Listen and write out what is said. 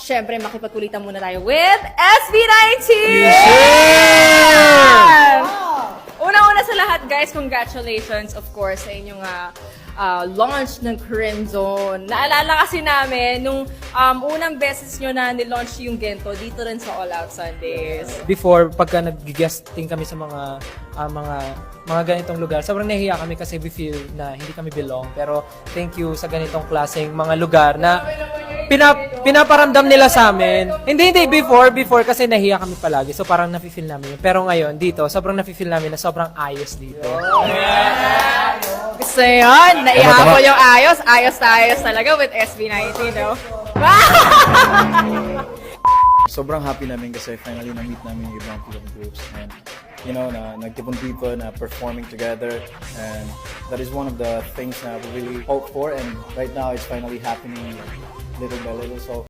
syempre makipagkulitan muna tayo with SB19! Una-una sa lahat, guys, congratulations, of course, sa inyong launch ng Crimson. Naalala kasi namin, nung unang beses nyo na nilaunch yung Gento, dito rin sa All Out Sundays. Before, pagka nag-guesting kami sa mga ganitong lugar, sobrang nahihiya kami kasi we feel na hindi kami belong. Pero thank you sa ganitong klaseng mga lugar na pinaparamdam nila sa amin. Hindi, before kasi nahihiya kami palagi. So parang nafe-feel namin yun. Pero ngayon, dito, sobrang nafe-feel namin na sobrang ayos dito. Gusto yun, naihapo yung ayos. Ayos na ayos talaga with SB19, no? Sobrang happy namin kasi finally na-meet namin yung ibang film groups and you know, na nagtipon-tipon, na performing together, and that is one of the things na we really hope for, and right now it's finally happening little by little. So